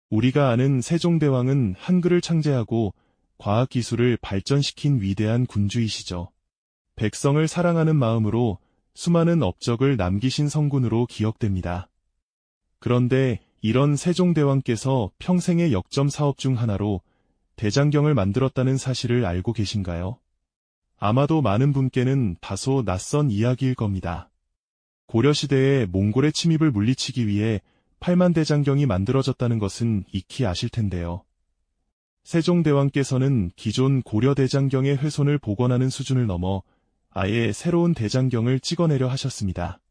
우리가 아는 세종대왕은 한글을 창제하고 과학기술을 발전시킨 위대한 군주이시죠. 백성을 사랑하는 마음으로 수많은 업적을 남기신 성군으로 기억됩니다. 그런데 이런 세종대왕께서 평생의 역점 사업 중 하나로 대장경을 만들었다는 사실을 알고 계신가요? 아마도 많은 분께는 다소 낯선 이야기일 겁니다. 고려시대에 몽골의 침입을 물리치기 위해 8만 대장경이 만들어졌다는 것은 익히 아실 텐데요. 세종대왕께서는 기존 고려 대장경의 훼손을 복원하는 수준을 넘어 아예 새로운 대장경을 찍어내려 하셨습니다.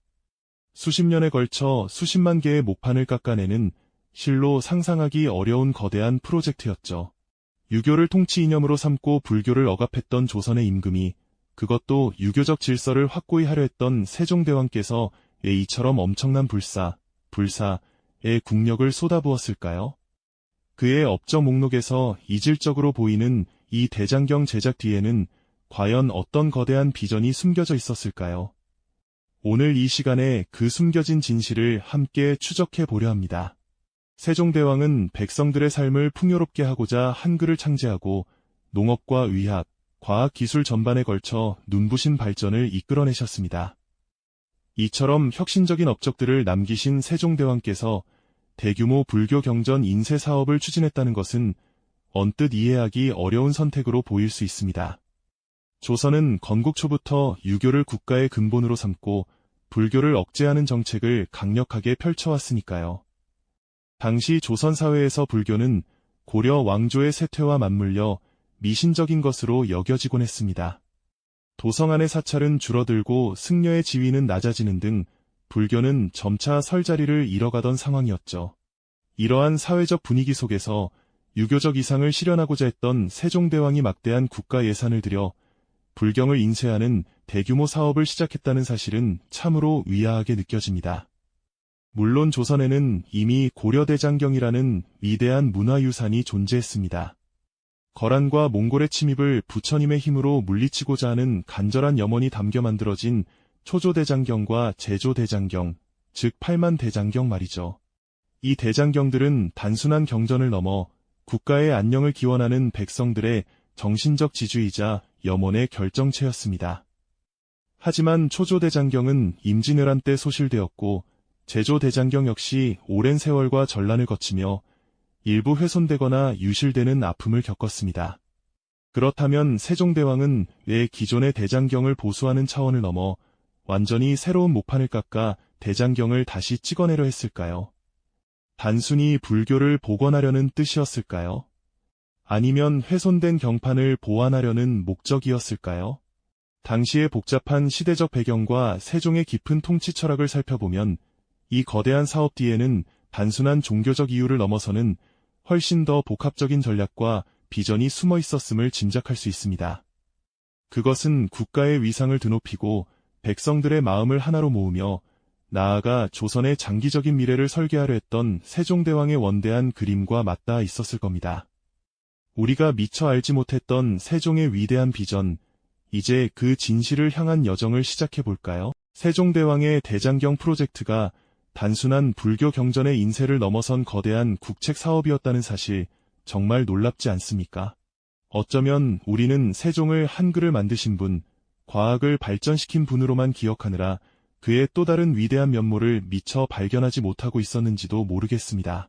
수십 년에 걸쳐 수십만 개의 목판을 깎아내는 실로 상상하기 어려운 거대한 프로젝트였죠. 유교를 통치 이념으로 삼고 불교를 억압했던 조선의 임금이 그것도 유교적 질서를 확고히 하려 했던 세종대왕께서 왜 이처럼 엄청난 불사의 국력을 쏟아부었을까요? 그의 업적 목록에서 이질적으로 보이는 이 대장경 제작 뒤에는 과연 어떤 거대한 비전이 숨겨져 있었을까요? 오늘 이 시간에 그 숨겨진 진실을 함께 추적해 보려 합니다. 세종대왕은 백성들의 삶을 풍요롭게 하고자 한글을 창제하고 농업과 의학, 과학 기술 전반에 걸쳐 눈부신 발전을 이끌어내셨습니다. 이처럼 혁신적인 업적들을 남기신 세종대왕께서 대규모 불교 경전 인쇄 사업을 추진했다는 것은 언뜻 이해하기 어려운 선택으로 보일 수 있습니다. 조선은 건국 초부터 유교를 국가의 근본으로 삼고 불교를 억제하는 정책을 강력하게 펼쳐왔으니까요. 당시 조선 사회에서 불교는 고려 왕조의 쇠퇴와 맞물려 미신적인 것으로 여겨지곤 했습니다. 도성안의 사찰은 줄어들고 승려의 지위는 낮아지는 등 불교는 점차 설 자리를 잃어가던 상황이었죠. 이러한 사회적 분위기 속에서 유교적 이상을 실현하고자 했던 세종대왕이 막대한 국가 예산을 들여 불경을 인쇄하는 대규모 사업을 시작했다는 사실은 참으로 위화하게 느껴집니다. 물론 조선에는 이미 고려대장경이라는 위대한 문화유산이 존재했습니다. 거란과 몽골의 침입을 부처님의 힘으로 물리치고자 하는 간절한 염원이 담겨 만들어진 초조대장경과 제조대장경, 즉 8만 대장경 말이죠. 이 대장경들은 단순한 경전을 넘어 국가의 안녕을 기원하는 백성들의 정신적 지주이자 염원의 결정체였습니다. 하지만 초조대장경은 임진왜란 때 소실되었고 제조대장경 역시 오랜 세월과 전란을 거치며 일부 훼손되거나 유실되는 아픔을 겪었습니다. 그렇다면 세종대왕은 왜 기존의 대장경을 보수하는 차원을 넘어 완전히 새로운 목판을 깎아 대장경을 다시 찍어내려 했을까요? 단순히 불교를 복원하려는 뜻이었을까요? 아니면 훼손된 경판을 보완하려는 목적이었을까요? 당시의 복잡한 시대적 배경과 세종의 깊은 통치 철학을 살펴보면 이 거대한 사업 뒤에는 단순한 종교적 이유를 넘어서는 훨씬 더 복합적인 전략과 비전이 숨어 있었음을 짐작할 수 있습니다. 그것은 국가의 위상을 드높이고 백성들의 마음을 하나로 모으며 나아가 조선의 장기적인 미래를 설계하려 했던 세종대왕의 원대한 그림과 맞닿아 있었을 겁니다. 우리가 미처 알지 못했던 세종의 위대한 비전, 이제 그 진실을 향한 여정을 시작해 볼까요? 세종대왕의 대장경 프로젝트가 단순한 불교 경전의 인쇄를 넘어선 거대한 국책 사업이었다는 사실, 정말 놀랍지 않습니까? 어쩌면 우리는 세종을 한글을 만드신 분, 과학을 발전시킨 분으로만 기억하느라 그의 또 다른 위대한 면모를 미처 발견하지 못하고 있었는지도 모르겠습니다.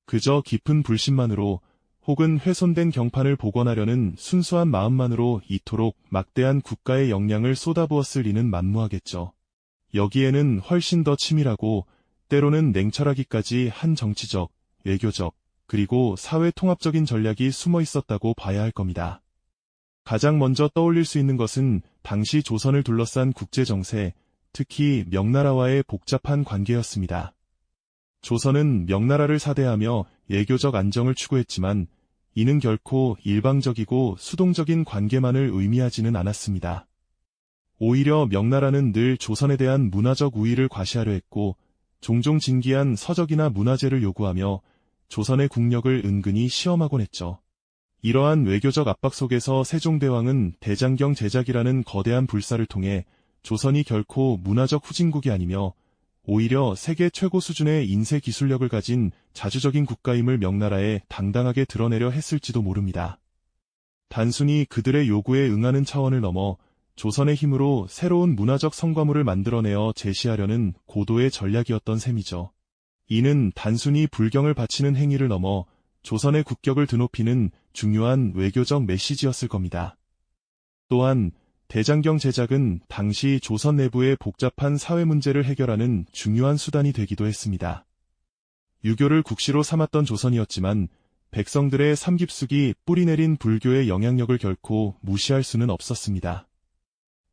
그저 깊은 불신만으로 혹은 훼손된 경판을 복원하려는 순수한 마음만으로 이토록 막대한 국가의 역량을 쏟아부었을 리는 만무하겠죠. 여기에는 훨씬 더 치밀하고 때로는 냉철하기까지 한 정치적, 외교적, 그리고 사회 통합적인 전략이 숨어 있었다고 봐야 할 겁니다. 가장 먼저 떠올릴 수 있는 것은 당시 조선을 둘러싼 국제정세, 특히 명나라와의 복잡한 관계였습니다. 조선은 명나라를 사대하며 예교적 안정을 추구했지만 이는 결코 일방적이고 수동적인 관계만을 의미하지는 않았습니다. 오히려 명나라는 늘 조선에 대한 문화적 우위를 과시하려 했고 종종 진기한 서적이나 문화재를 요구하며 조선의 국력을 은근히 시험하곤 했죠. 이러한 외교적 압박 속에서 세종대왕은 대장경 제작이라는 거대한 불사를 통해 조선이 결코 문화적 후진국이 아니며 오히려 세계 최고 수준의 인쇄 기술력을 가진 자주적인 국가임을 명나라에 당당하게 드러내려 했을지도 모릅니다. 단순히 그들의 요구에 응하는 차원을 넘어 조선의 힘으로 새로운 문화적 성과물을 만들어내어 제시하려는 고도의 전략이었던 셈이죠. 이는 단순히 불경을 바치는 행위를 넘어 조선의 국격을 드높이는 중요한 외교적 메시지였을 겁니다. 또한 대장경 제작은 당시 조선 내부의 복잡한 사회 문제를 해결하는 중요한 수단이 되기도 했습니다. 유교를 국시로 삼았던 조선이었지만 백성들의 삼깁숙이 뿌리내린 불교의 영향력을 결코 무시할 수는 없었습니다.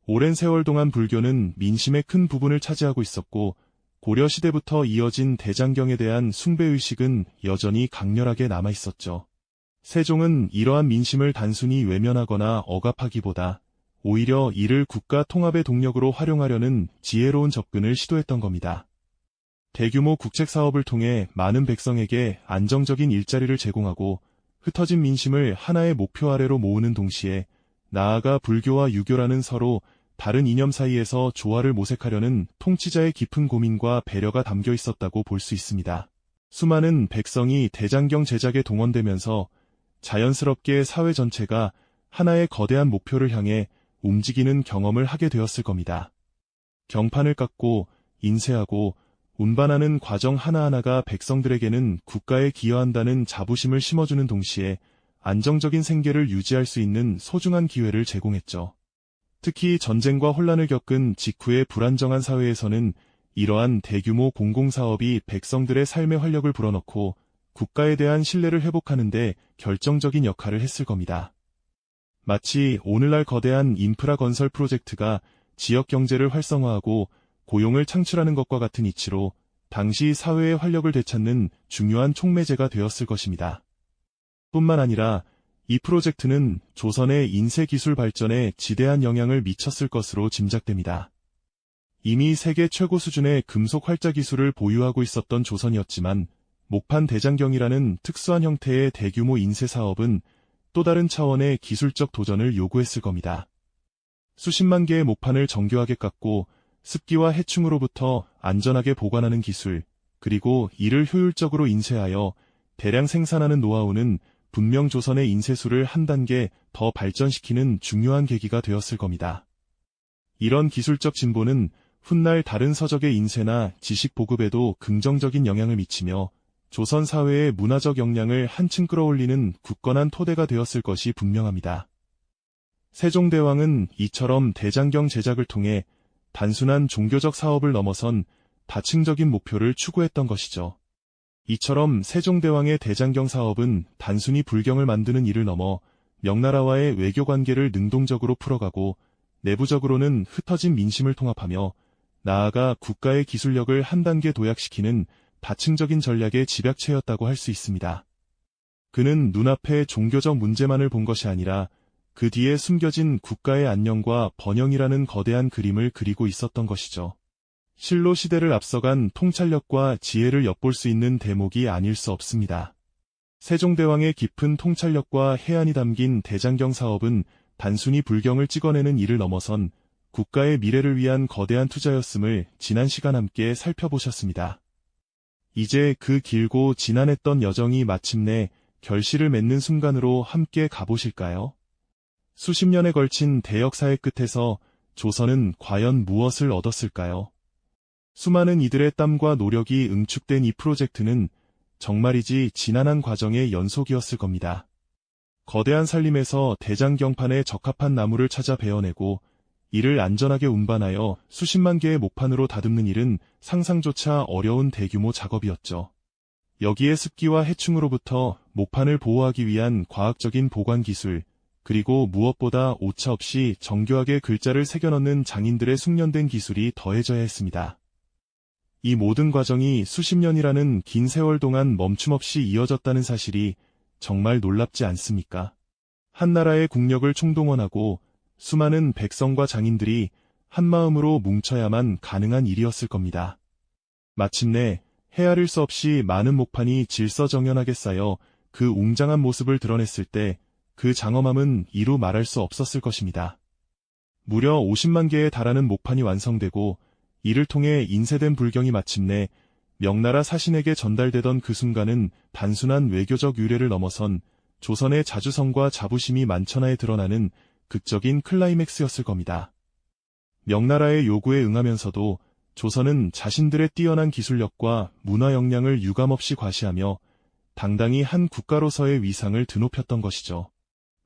오랜 세월 동안 불교는 민심의 큰 부분을 차지하고 있었고 고려 시대부터 이어진 대장경에 대한 숭배의식은 여전히 강렬하게 남아있었죠. 세종은 이러한 민심을 단순히 외면하거나 억압하기보다 오히려 이를 국가 통합의 동력으로 활용하려는 지혜로운 접근을 시도했던 겁니다. 대규모 국책 사업을 통해 많은 백성에게 안정적인 일자리를 제공하고 흩어진 민심을 하나의 목표 아래로 모으는 동시에 나아가 불교와 유교라는 서로 다른 이념 사이에서 조화를 모색하려는 통치자의 깊은 고민과 배려가 담겨 있었다고 볼 수 있습니다. 수많은 백성이 대장경 제작에 동원되면서 자연스럽게 사회 전체가 하나의 거대한 목표를 향해 움직이는 경험을 하게 되었을 겁니다. 경판을 깎고 인쇄하고 운반하는 과정 하나하나가 백성들에게는 국가에 기여한다는 자부심을 심어주는 동시에 안정적인 생계를 유지할 수 있는 소중한 기회를 제공했죠. 특히 전쟁과 혼란을 겪은 직후의 불안정한 사회에서는 이러한 대규모 공공사업이 백성들의 삶의 활력을 불어넣고 국가에 대한 신뢰를 회복하는 데 결정적인 역할을 했을 겁니다. 마치 오늘날 거대한 인프라 건설 프로젝트가 지역 경제를 활성화하고 고용을 창출하는 것과 같은 이치로 당시 사회의 활력을 되찾는 중요한 촉매제가 되었을 것입니다. 뿐만 아니라 이 프로젝트는 조선의 인쇄 기술 발전에 지대한 영향을 미쳤을 것으로 짐작됩니다. 이미 세계 최고 수준의 금속 활자 기술을 보유하고 있었던 조선이었지만 목판 대장경이라는 특수한 형태의 대규모 인쇄 사업은 또 다른 차원의 기술적 도전을 요구했을 겁니다. 수십만 개의 목판을 정교하게 깎고 습기와 해충으로부터 안전하게 보관하는 기술, 그리고 이를 효율적으로 인쇄하여 대량 생산하는 노하우는 분명 조선의 인쇄술을 한 단계 더 발전시키는 중요한 계기가 되었을 겁니다. 이런 기술적 진보는 훗날 다른 서적의 인쇄나 지식 보급에도 긍정적인 영향을 미치며 조선 사회의 문화적 역량을 한층 끌어올리는 굳건한 토대가 되었을 것이 분명합니다. 세종대왕은 이처럼 대장경 제작을 통해 단순한 종교적 사업을 넘어선 다층적인 목표를 추구했던 것이죠. 이처럼 세종대왕의 대장경 사업은 단순히 불경을 만드는 일을 넘어 명나라와의 외교 관계를 능동적으로 풀어가고 내부적으로는 흩어진 민심을 통합하며 나아가 국가의 기술력을 한 단계 도약시키는 다층적인 전략의 집약체였다고 할 수 있습니다. 그는 눈앞에 종교적 문제만을 본 것이 아니라 그 뒤에 숨겨진 국가의 안녕과 번영이라는 거대한 그림을 그리고 있었던 것이죠. 실로 시대를 앞서간 통찰력과 지혜를 엿볼 수 있는 대목이 아닐 수 없습니다. 세종대왕의 깊은 통찰력과 해안이 담긴 대장경 사업은 단순히 불경을 찍어내는 일을 넘어선 국가의 미래를 위한 거대한 투자였음을 지난 시간 함께 살펴보셨습니다. 이제 그 길고 지난했던 여정이 마침내 결실을 맺는 순간으로 함께 가보실까요? 수십 년에 걸친 대역사의 끝에서 조선은 과연 무엇을 얻었을까요? 수많은 이들의 땀과 노력이 응축된 이 프로젝트는 정말이지 지난한 과정의 연속이었을 겁니다. 거대한 산림에서 대장경판에 적합한 나무를 찾아 베어내고 이를 안전하게 운반하여 수십만 개의 목판으로 다듬는 일은 상상조차 어려운 대규모 작업이었죠. 여기에 습기와 해충으로부터 목판을 보호하기 위한 과학적인 보관 기술, 그리고 무엇보다 오차 없이 정교하게 글자를 새겨넣는 장인들의 숙련된 기술이 더해져야 했습니다. 이 모든 과정이 수십 년이라는 긴 세월 동안 멈춤없이 이어졌다는 사실이 정말 놀랍지 않습니까? 한 나라의 국력을 총동원하고 수많은 백성과 장인들이 한마음으로 뭉쳐야만 가능한 일이었을 겁니다. 마침내 헤아릴 수 없이 많은 목판이 질서정연하게 쌓여 그 웅장한 모습을 드러냈을 때 그 장엄함은 이루 말할 수 없었을 것입니다. 무려 50만 개에 달하는 목판이 완성되고 이를 통해 인쇄된 불경이 마침내 명나라 사신에게 전달되던 그 순간은 단순한 외교적 유래를 넘어선 조선의 자주성과 자부심이 만천하에 드러나는 극적인 클라이맥스였을 겁니다. 명나라의 요구에 응하면서도 조선은 자신들의 뛰어난 기술력과 문화 역량을 유감없이 과시하며 당당히 한 국가로서의 위상을 드높였던 것이죠.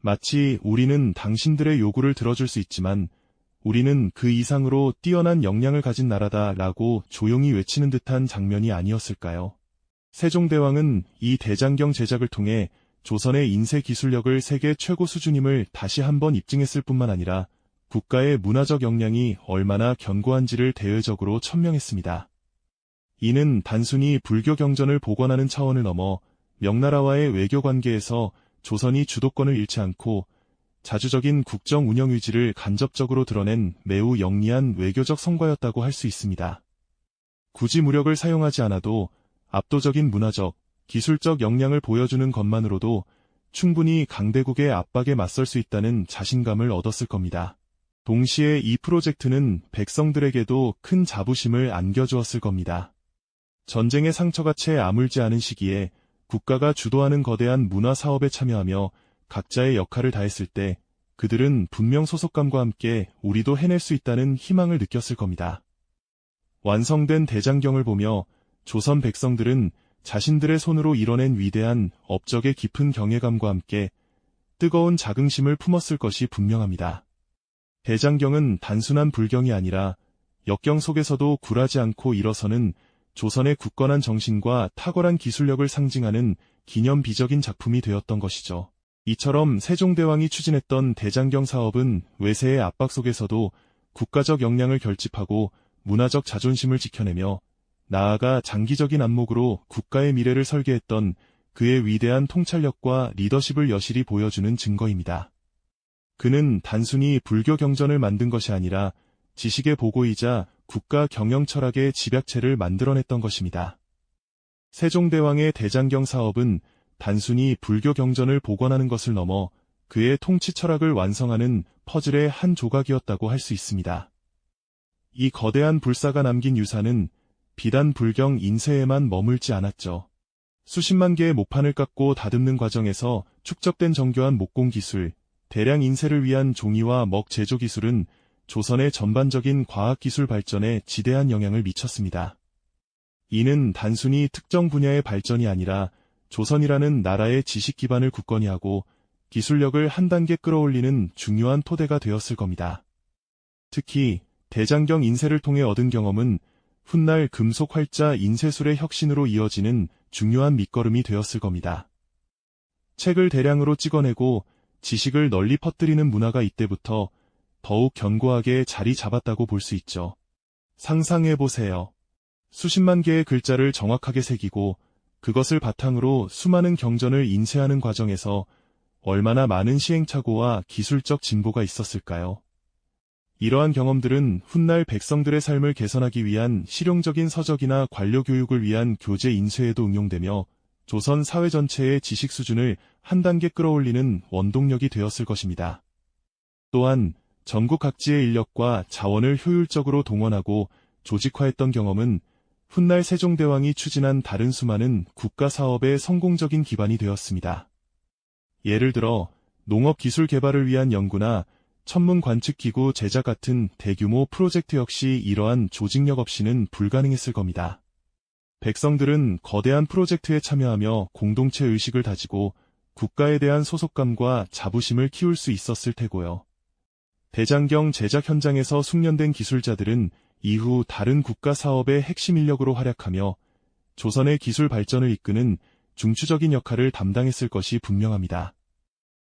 마치 우리는 당신들의 요구를 들어줄 수 있지만 우리는 그 이상으로 뛰어난 역량을 가진 나라다라고 조용히 외치는 듯한 장면이 아니었을까요? 세종대왕은 이 대장경 제작을 통해 조선의 인쇄 기술력을 세계 최고 수준임을 다시 한번 입증했을 뿐만 아니라 국가의 문화적 역량이 얼마나 견고한지를 대외적으로 천명했습니다. 이는 단순히 불교 경전을 복원하는 차원을 넘어 명나라와의 외교 관계에서 조선이 주도권을 잃지 않고 자주적인 국정 운영 의지를 간접적으로 드러낸 매우 영리한 외교적 성과였다고 할 수 있습니다. 굳이 무력을 사용하지 않아도 압도적인 문화적, 기술적 역량을 보여주는 것만으로도 충분히 강대국의 압박에 맞설 수 있다는 자신감을 얻었을 겁니다. 동시에 이 프로젝트는 백성들에게도 큰 자부심을 안겨주었을 겁니다. 전쟁의 상처가 채 아물지 않은 시기에 국가가 주도하는 거대한 문화 사업에 참여하며 각자의 역할을 다했을 때 그들은 분명 소속감과 함께 우리도 해낼 수 있다는 희망을 느꼈을 겁니다. 완성된 대장경을 보며 조선 백성들은 자신들의 손으로 이뤄낸 위대한 업적의 깊은 경외감과 함께 뜨거운 자긍심을 품었을 것이 분명합니다. 대장경은 단순한 불경이 아니라 역경 속에서도 굴하지 않고 일어서는 조선의 굳건한 정신과 탁월한 기술력을 상징하는 기념비적인 작품이 되었던 것이죠. 이처럼 세종대왕이 추진했던 대장경 사업은 외세의 압박 속에서도 국가적 역량을 결집하고 문화적 자존심을 지켜내며 나아가 장기적인 안목으로 국가의 미래를 설계했던 그의 위대한 통찰력과 리더십을 여실히 보여주는 증거입니다. 그는 단순히 불교 경전을 만든 것이 아니라 지식의 보고이자 국가 경영 철학의 집약체를 만들어냈던 것입니다. 세종대왕의 대장경 사업은 단순히 불교 경전을 복원하는 것을 넘어 그의 통치 철학을 완성하는 퍼즐의 한 조각이었다고 할 수 있습니다. 이 거대한 불사가 남긴 유산은 비단 불경 인쇄에만 머물지 않았죠. 수십만 개의 목판을 깎고 다듬는 과정에서 축적된 정교한 목공 기술, 대량 인쇄를 위한 종이와 먹 제조 기술은 조선의 전반적인 과학기술 발전에 지대한 영향을 미쳤습니다. 이는 단순히 특정 분야의 발전이 아니라 조선이라는 나라의 지식 기반을 굳건히 하고 기술력을 한 단계 끌어올리는 중요한 토대가 되었을 겁니다. 특히 대장경 인쇄를 통해 얻은 경험은 훗날 금속 활자 인쇄술의 혁신으로 이어지는 중요한 밑거름이 되었을 겁니다. 책을 대량으로 찍어내고 지식을 널리 퍼뜨리는 문화가 이때부터 더욱 견고하게 자리 잡았다고 볼 수 있죠. 상상해보세요. 수십만 개의 글자를 정확하게 새기고 그것을 바탕으로 수많은 경전을 인쇄하는 과정에서 얼마나 많은 시행착오와 기술적 진보가 있었을까요? 이러한 경험들은 훗날 백성들의 삶을 개선하기 위한 실용적인 서적이나 관료 교육을 위한 교재 인쇄에도 응용되며 조선 사회 전체의 지식 수준을 한 단계 끌어올리는 원동력이 되었을 것입니다. 또한 전국 각지의 인력과 자원을 효율적으로 동원하고 조직화했던 경험은 훗날 세종대왕이 추진한 다른 수많은 국가 사업의 성공적인 기반이 되었습니다. 예를 들어 농업 기술 개발을 위한 연구나 천문 관측기구 제작 같은 대규모 프로젝트 역시 이러한 조직력 없이는 불가능했을 겁니다. 백성들은 거대한 프로젝트에 참여하며 공동체 의식을 다지고 국가에 대한 소속감과 자부심을 키울 수 있었을 테고요. 대장경 제작 현장에서 숙련된 기술자들은 이후 다른 국가 사업의 핵심 인력으로 활약하며 조선의 기술 발전을 이끄는 중추적인 역할을 담당했을 것이 분명합니다.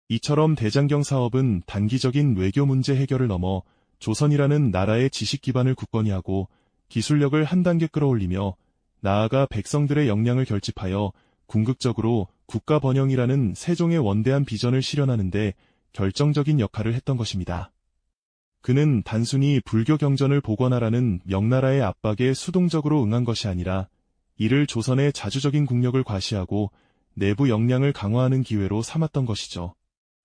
이처럼 대장경 사업은 단기적인 외교 문제 해결을 넘어 조선이라는 나라의 지식 기반을 굳건히 하고 기술력을 한 단계 끌어올리며 나아가 백성들의 역량을 결집하여 궁극적으로 국가 번영이라는 세종의 원대한 비전을 실현하는 데 결정적인 역할을 했던 것입니다. 그는 단순히 불교 경전을 복원하라는 명나라의 압박에 수동적으로 응한 것이 아니라 이를 조선의 자주적인 국력을 과시하고 내부 역량을 강화하는 기회로 삼았던 것이죠.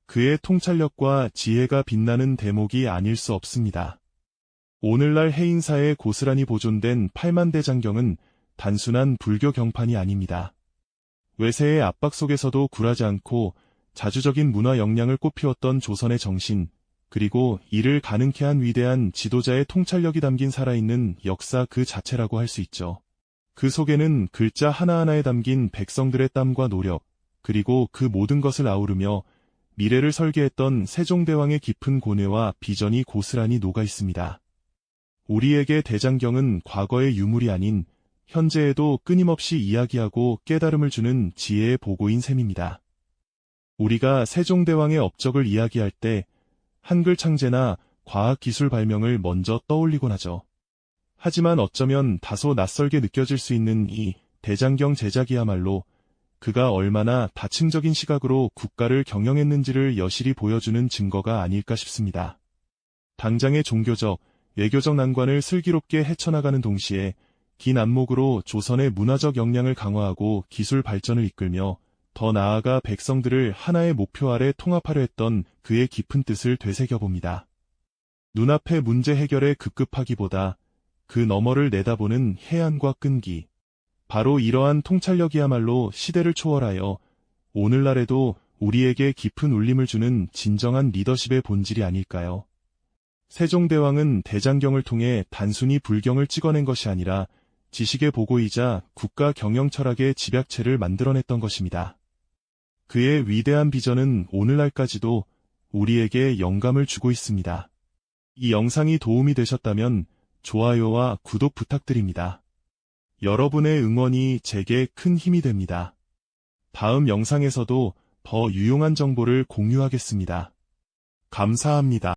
그의 통찰력과 지혜가 빛나는 대목이 아닐 수 없습니다. 오늘날 해인사에 고스란히 보존된 팔만대장경은 단순한 불교 경판이 아닙니다. 외세의 압박 속에서도 굴하지 않고 자주적인 문화 역량을 꽃피웠던 조선의 정신, 그리고 이를 가능케 한 위대한 지도자의 통찰력이 담긴 살아있는 역사 그 자체라고 할 수 있죠. 그 속에는 글자 하나하나에 담긴 백성들의 땀과 노력, 그리고 그 모든 것을 아우르며 미래를 설계했던 세종대왕의 깊은 고뇌와 비전이 고스란히 녹아 있습니다. 우리에게 대장경은 과거의 유물이 아닌 현재에도 끊임없이 이야기하고 깨달음을 주는 지혜의 보고인 셈입니다. 우리가 세종대왕의 업적을 이야기할 때 한글 창제나 과학기술 발명을 먼저 떠올리곤 하죠. 하지만 어쩌면 다소 낯설게 느껴질 수 있는 이 대장경 제작이야말로 그가 얼마나 다층적인 시각으로 국가를 경영했는지를 여실히 보여주는 증거가 아닐까 싶습니다. 당장의 종교적, 외교적 난관을 슬기롭게 헤쳐나가는 동시에 긴 안목으로 조선의 문화적 역량을 강화하고 기술 발전을 이끌며 더 나아가 백성들을 하나의 목표 아래 통합하려 했던 그의 깊은 뜻을 되새겨봅니다. 눈앞의 문제 해결에 급급하기보다 그 너머를 내다보는 해안과 끈기, 바로 이러한 통찰력이야말로 시대를 초월하여 오늘날에도 우리에게 깊은 울림을 주는 진정한 리더십의 본질이 아닐까요? 세종대왕은 대장경을 통해 단순히 불경을 찍어낸 것이 아니라 지식의 보고이자 국가 경영 철학의 집약체를 만들어냈던 것입니다. 그의 위대한 비전은 오늘날까지도 우리에게 영감을 주고 있습니다. 이 영상이 도움이 되셨다면 좋아요와 구독 부탁드립니다. 여러분의 응원이 제게 큰 힘이 됩니다. 다음 영상에서도 더 유용한 정보를 공유하겠습니다. 감사합니다.